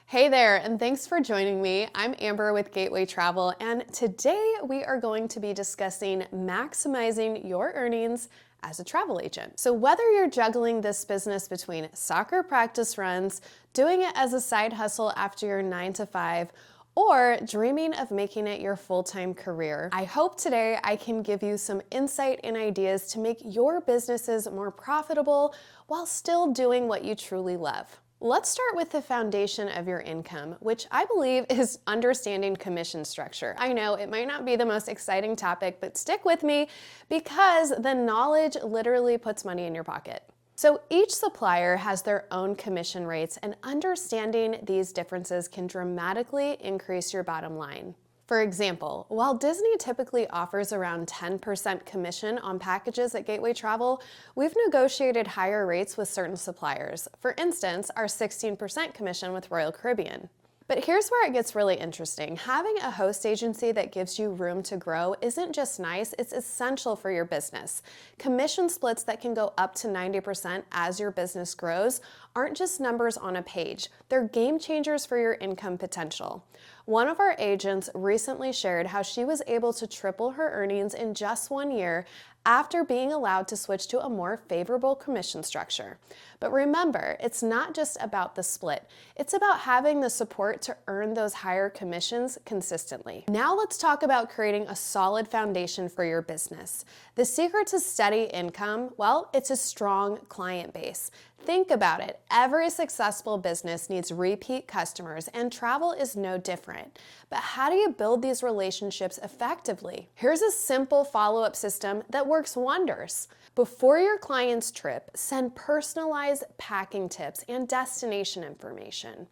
Hey there, and thanks for joining me. I'm Amber with Gateway Travel, and today we are going to be discussing maximizing your earnings as a travel agent. So whether you're juggling this business between soccer practice runs, doing it as a side hustle after your 9 to 5, or dreaming of making it your full-time career, I hope today I can give you some insight and ideas to make your businesses more profitable while still doing what you truly love. Let's start with the foundation of your income, which I believe is understanding commission structure. I know it might not be the most exciting topic, but stick with me because the knowledge literally puts money in your pocket. So each supplier has their own commission rates, and understanding these differences can dramatically increase your bottom line. For example, while Disney typically offers around 10% commission on packages at Gateway Travel, we've negotiated higher rates with certain suppliers. For instance, our 16% commission with Royal Caribbean. But here's where it gets really interesting. Having a host agency that gives you room to grow isn't just nice, it's essential for your business. Commission splits that can go up to 90% as your business grows aren't just numbers on a page. They're game changers for your income potential. One of our agents recently shared how she was able to triple her earnings in just 1 year after being allowed to switch to a more favorable commission structure. But remember, it's not just about the split. It's about having the support to earn those higher commissions consistently. Now let's talk about creating a solid foundation for your business. The secret to steady income, well, it's a strong client base. Think about it. Every successful business needs repeat customers, and travel is no different. But how do you build these relationships effectively? Here's a simple follow-up system that works wonders. Before your client's trip, send personalized packing tips and destination information.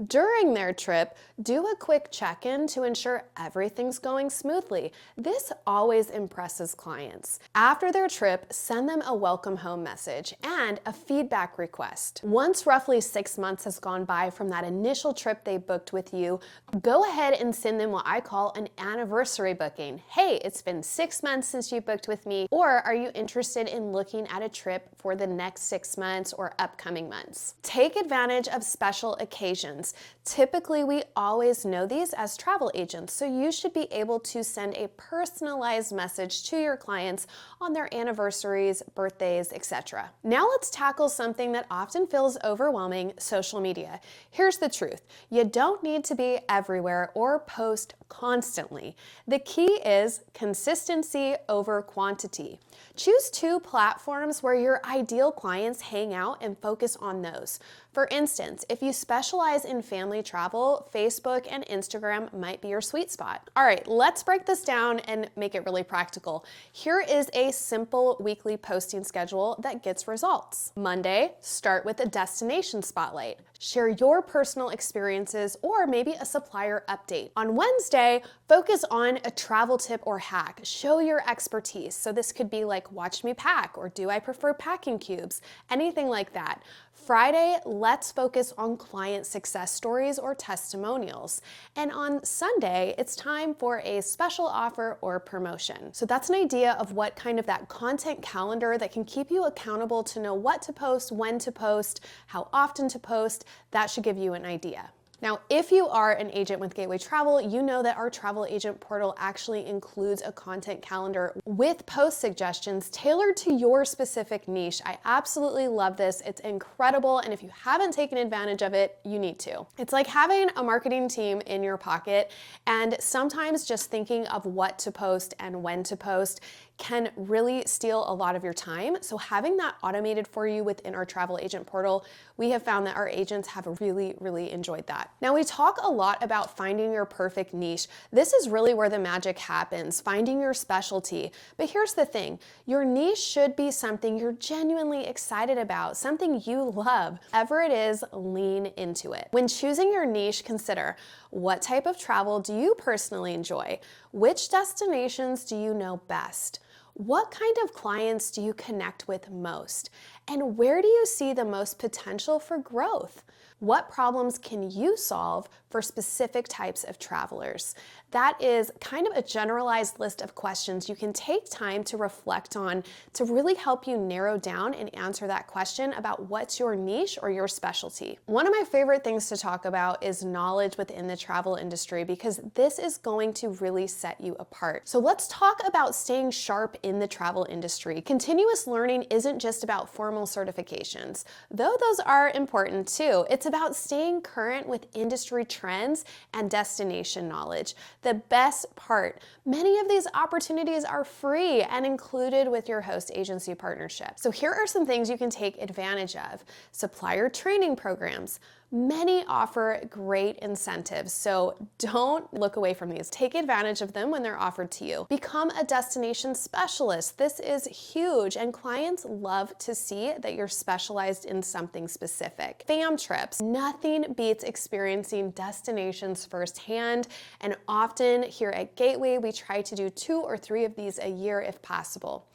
During their trip, do a quick check-in to ensure everything's going smoothly. This always impresses clients. After their trip, send them a welcome home message and a feedback request. Once roughly 6 months has gone by from that initial trip they booked with you, go ahead and send them what I call an anniversary booking. Hey, it's been 6 months since you booked with me, or are you interested in looking at a trip for the next 6 months or upcoming months? Take advantage of special occasions. Typically, we always know these as travel agents, so you should be able to send a personalized message to your clients on their anniversaries, birthdays, etc. Now let's tackle something that often feels overwhelming: social media. Here's the truth. You don't need to be everywhere or post constantly. The key is consistency over quantity. Choose 2 platforms where your ideal clients hang out and focus on those. For instance, if you specialize in family travel, Facebook and Instagram might be your sweet spot. All right, let's break this down and make it really practical. Here is a simple weekly posting schedule that gets results. Monday, start with a destination spotlight. Share your personal experiences or maybe a supplier update. On Wednesday, focus on a travel tip or hack. Show your expertise. So this could be like, watch me pack, or do I prefer packing cubes? Anything like that. Friday, let's focus on client success stories or testimonials. And on Sunday, it's time for a special offer or promotion. So that's an idea of what kind of that content calendar that can keep you accountable to know what to post, when to post, how often to post. That should give you an idea. Now, if you are an agent with Gateway Travel, you know that our travel agent portal actually includes a content calendar with post suggestions tailored to your specific niche. I absolutely love this. It's incredible, and if you haven't taken advantage of it, you need to. It's like having a marketing team in your pocket, and sometimes just thinking of what to post and when to post can really steal a lot of your time. So having that automated for you within our travel agent portal, we have found that our agents have really enjoyed that. Now, we talk a lot about finding your perfect niche. This is really where the magic happens, finding your specialty. But here's the thing, your niche should be something you're genuinely excited about, something you love. Whatever it is, lean into it. When choosing your niche, consider, what type of travel do you personally enjoy? Which destinations do you know best? What kind of clients do you connect with most? And where do you see the most potential for growth? What problems can you solve for specific types of travelers? That is kind of a generalized list of questions you can take time to reflect on to really help you narrow down and answer that question about what's your niche or your specialty. One of my favorite things to talk about is knowledge within the travel industry, because this is going to really set you apart. So let's talk about staying sharp in the travel industry. Continuous learning isn't just about formal certifications, though those are important too. It's about staying current with industry trends and destination knowledge. The best part, many of these opportunities are free and included with your host agency partnership. So here are some things you can take advantage of. Supplier training programs. Many offer great incentives, so don't look away from these. Take advantage of them when they're offered to you. Become a destination specialist. This is huge, and clients love to see that you're specialized in something specific. Fam trips. Nothing beats experiencing destinations firsthand, and often here at Gateway, we try to do 2 or 3 of these a year if possible.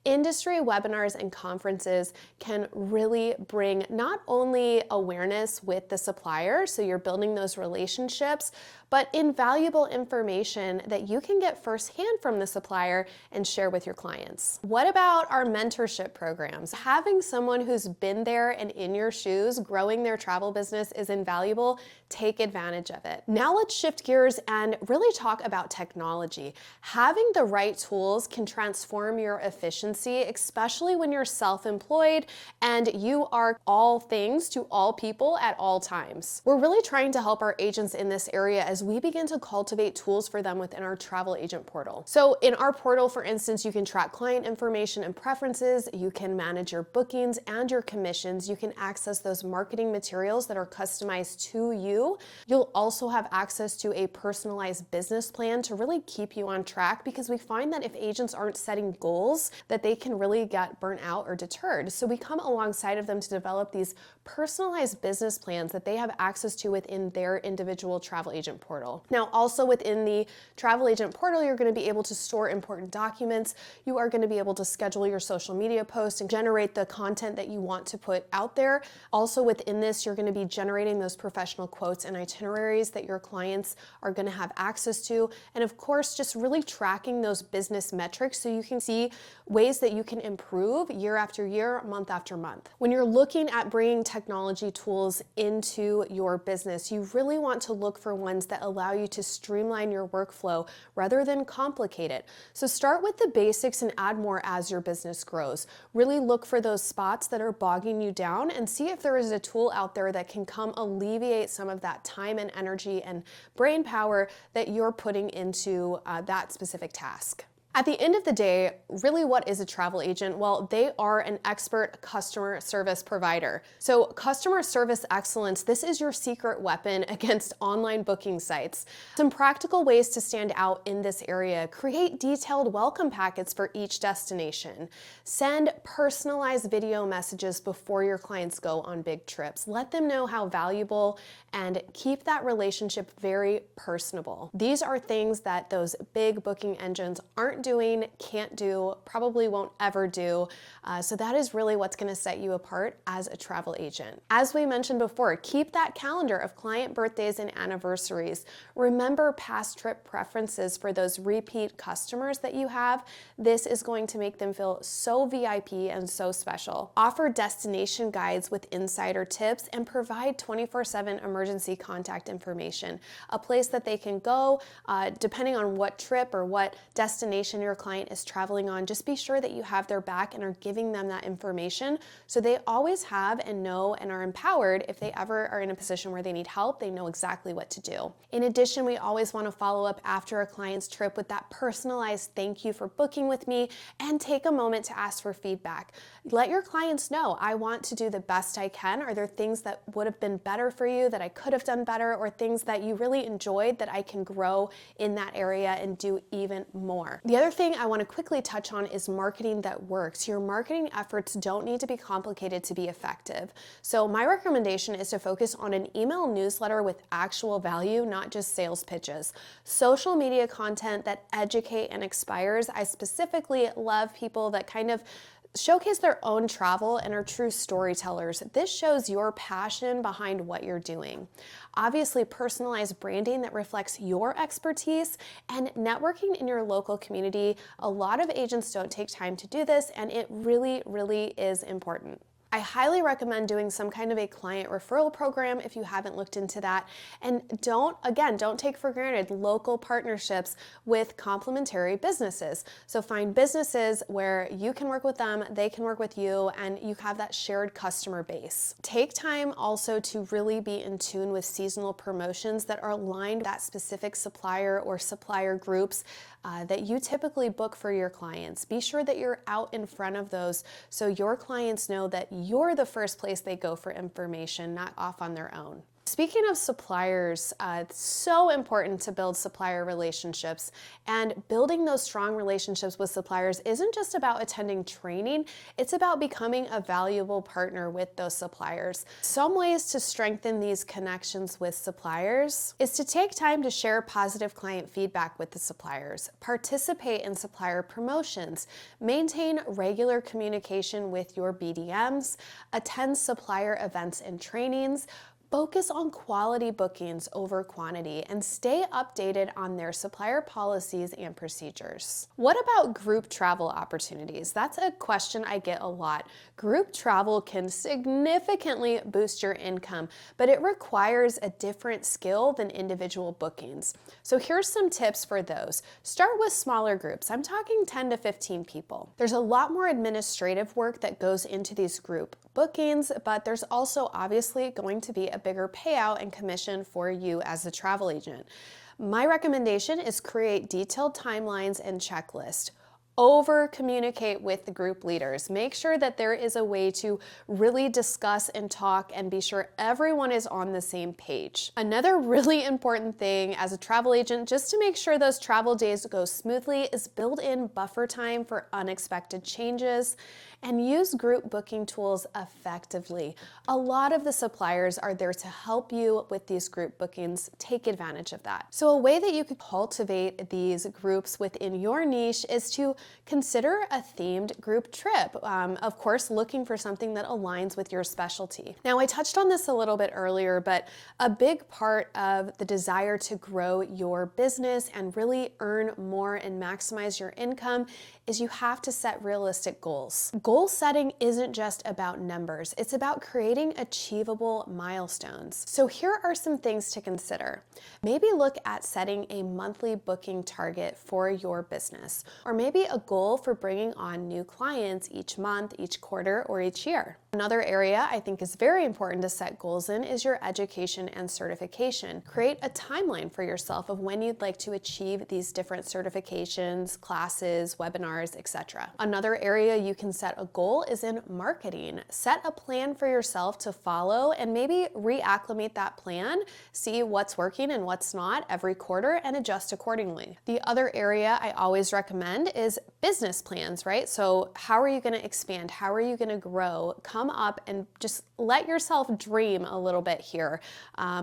Industry webinars and conferences can really bring not only awareness with the supplier, so you're building those relationships, but invaluable information that you can get firsthand from the supplier and share with your clients. What about our mentorship programs? Having someone who's been there and in your shoes growing their travel business is invaluable. Take advantage of it. Now let's shift gears and really talk about technology. Having the right tools can transform your efficiency, especially when you're self-employed and you are all things to all people at all times. We're really trying to help our agents in this area as we begin to cultivate tools for them within our travel agent portal. So in our portal, for instance, you can track client information and preferences, you can manage your bookings and your commissions, you can access those marketing materials that are customized to you. You'll also have access to a personalized business plan to really keep you on track, because we find that if agents aren't setting goals, that they can really get burnt out or deterred. So we come alongside of them to develop these personalized business plans that they have access to within their individual travel agent portal. Now, also within the travel agent portal, you're going to be able to store important documents. You are going to be able to schedule your social media posts and generate the content that you want to put out there. Also within this, you're going to be generating those professional quotes and itineraries that your clients are going to have access to. And of course, just really tracking those business metrics so you can see ways that you can improve year after year, month after month. When you're looking at bringing technology tools into your business, you really want to look for ones that allow you to streamline your workflow rather than complicate it. So start with the basics and add more as your business grows. Really look for those spots that are bogging you down and see if there is a tool out there that can come alleviate some of that time and energy and brain power that you're putting into that specific task. At the end of the day, really what is a travel agent? Well, they are an expert customer service provider. So customer service excellence, this is your secret weapon against online booking sites. Some practical ways to stand out in this area: create detailed welcome packets for each destination. Send personalized video messages before your clients go on big trips. Let them know how valuable, and keep that relationship very personable. These are things that those big booking engines aren't doing, can't do, probably won't ever do. So that is really what's going to set you apart as a travel agent. As we mentioned before, keep that calendar of client birthdays and anniversaries. Remember past trip preferences for those repeat customers that you have. This is going to make them feel so VIP and so special. Offer destination guides with insider tips and provide 24/7 emergency contact information, a place that they can go depending on what trip or what destination your client is traveling on. Just be sure that you have their back and are giving them that information so they always have and know and are empowered. If they ever are in a position where they need help, they know exactly what to do. In addition, we always want to follow up after a client's trip with that personalized thank you for booking with me, and take a moment to ask for feedback. Let your clients know, I want to do the best I can. Are there things that would have been better for you that I could have done better, or things that you really enjoyed that I can grow in that area and do even more? The other thing I want to quickly touch on is marketing that works. Your marketing efforts don't need to be complicated to be effective. So my recommendation is to focus on an email newsletter with actual value, not just sales pitches. Social media content that educate and inspires. I specifically love people that kind of showcase their own travel and are true storytellers. This shows your passion behind what you're doing. Obviously, personalized branding that reflects your expertise and networking in your local community. A lot of agents don't take time to do this, and it really, really is important. I highly recommend doing some kind of a client referral program if you haven't looked into that. And don't take for granted local partnerships with complementary businesses. So find businesses where you can work with them, they can work with you, and you have that shared customer base. Take time also to really be in tune with seasonal promotions that are aligned with that specific supplier or supplier groups that you typically book for your clients. Be sure that you're out in front of those so your clients know that you're the first place they go for information, not off on their own. Speaking of suppliers, it's so important to build supplier relationships, and building those strong relationships with suppliers isn't just about attending training, it's about becoming a valuable partner with those suppliers. Some ways to strengthen these connections with suppliers is to take time to share positive client feedback with the suppliers, participate in supplier promotions, maintain regular communication with your BDMs, attend supplier events and trainings, focus on quality bookings over quantity, and stay updated on their supplier policies and procedures. What about group travel opportunities? That's a question I get a lot. Group travel can significantly boost your income, but it requires a different skill than individual bookings. So here's some tips for those. Start with smaller groups. I'm talking 10 to 15 people. There's a lot more administrative work that goes into these group bookings, but there's also obviously going to be a bigger payout and commission for you as a travel agent. My recommendation is create detailed timelines and checklists. Over communicate with the group leaders. Make sure that there is a way to really discuss and talk and be sure everyone is on the same page. Another really important thing as a travel agent, just to make sure those travel days go smoothly, is build in buffer time for unexpected changes and use group booking tools effectively. A lot of the suppliers are there to help you with these group bookings. Take advantage of that. So a way that you could cultivate these groups within your niche is to consider a themed group trip. Of course, looking for something that aligns with your specialty. Now, I touched on this a little bit earlier, but a big part of the desire to grow your business and really earn more and maximize your income is you have to set realistic goals. Goal setting isn't just about numbers, it's about creating achievable milestones. So here are some things to consider. Maybe look at setting a monthly booking target for your business, or maybe a goal for bringing on new clients each month, each quarter, or each year. Another area I think is very important to set goals in is your education and certification. Create a timeline for yourself of when you'd like to achieve these different certifications, classes, webinars, etc. Another area you can set a goal is in marketing. Set a plan for yourself to follow and maybe reacclimate that plan, see what's working and what's not every quarter, and adjust accordingly. The other area I always recommend is business plans, right? So how are you going to expand? How are you going to grow? Come up and just let yourself dream a little bit here.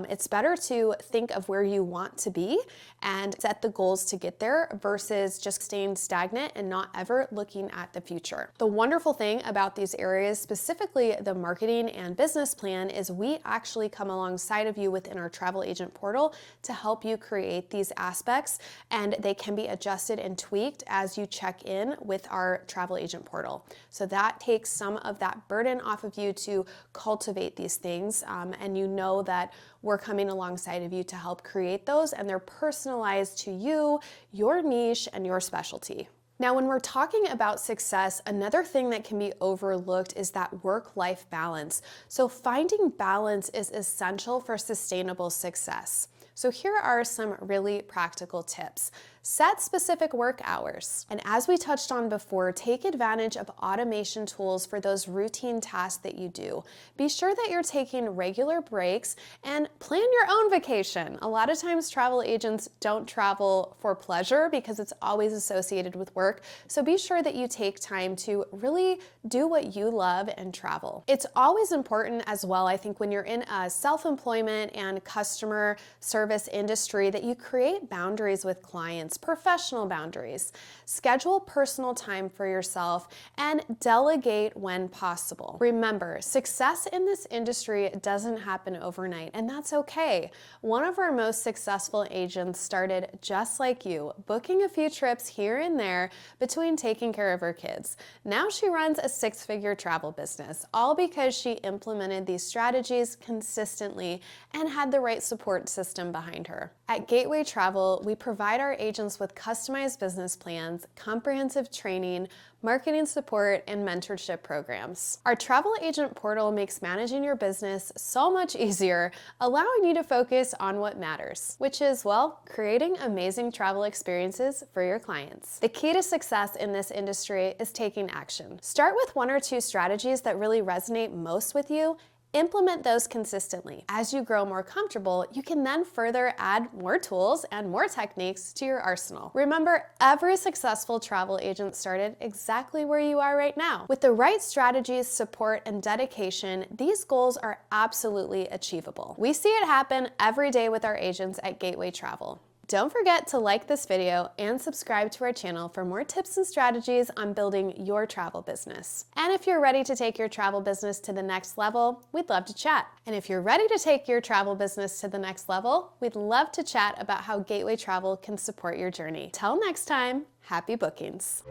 It's better to think of where you want to be and set the goals to get there versus just staying stagnant and not ever looking at the future. The wonderful thing about these areas, specifically the marketing and business plan, is we actually come alongside of you within our travel agent portal to help you create these aspects, and they can be adjusted and tweaked as you check in with our travel agent portal. So that takes some of that burden off of you to cultivate these things, and you know that we're coming alongside of you to help create those, and they're personalized to you, your niche, and your specialty. Now, when we're talking about success, another thing that can be overlooked is that work-life balance. So finding balance is essential for sustainable success. So here are some really practical tips. Set specific work hours. And as we touched on before, take advantage of automation tools for those routine tasks that you do. Be sure that you're taking regular breaks and plan your own vacation. A lot of times travel agents don't travel for pleasure because it's always associated with work. So be sure that you take time to really do what you love and travel. It's always important as well, I think, when you're in a self-employment and customer service industry, that you create boundaries with clients. limits, professional boundaries. Schedule personal time for yourself and delegate when possible. Remember, success in this industry doesn't happen overnight, and that's okay. One of our most successful agents started just like you, booking a few trips here and there between taking care of her kids. Now she runs a six-figure travel business, all because she implemented these strategies consistently and had the right support system behind her. At Gateway Travel, we provide our agents with customized business plans, comprehensive training, marketing support, and mentorship programs. Our travel agent portal makes managing your business so much easier, allowing you to focus on what matters, which is, well, creating amazing travel experiences for your clients. The key to success in this industry is taking action. Start with one or two strategies that really resonate most with you. Implement those consistently. As you grow more comfortable, you can then further add more tools and more techniques to your arsenal. Remember, every successful travel agent started exactly where you are right now. With the right strategies, support, and dedication, these goals are absolutely achievable. We see it happen every day with our agents at Gateway Travel. Don't forget to like this video and subscribe to our channel for more tips and strategies on building your travel business. And if you're ready to take your travel business to the next level, we'd love to chat. And if you're ready to take your travel business to the next level, we'd love to chat about how Gateway Travel can support your journey. Till next time, happy bookings.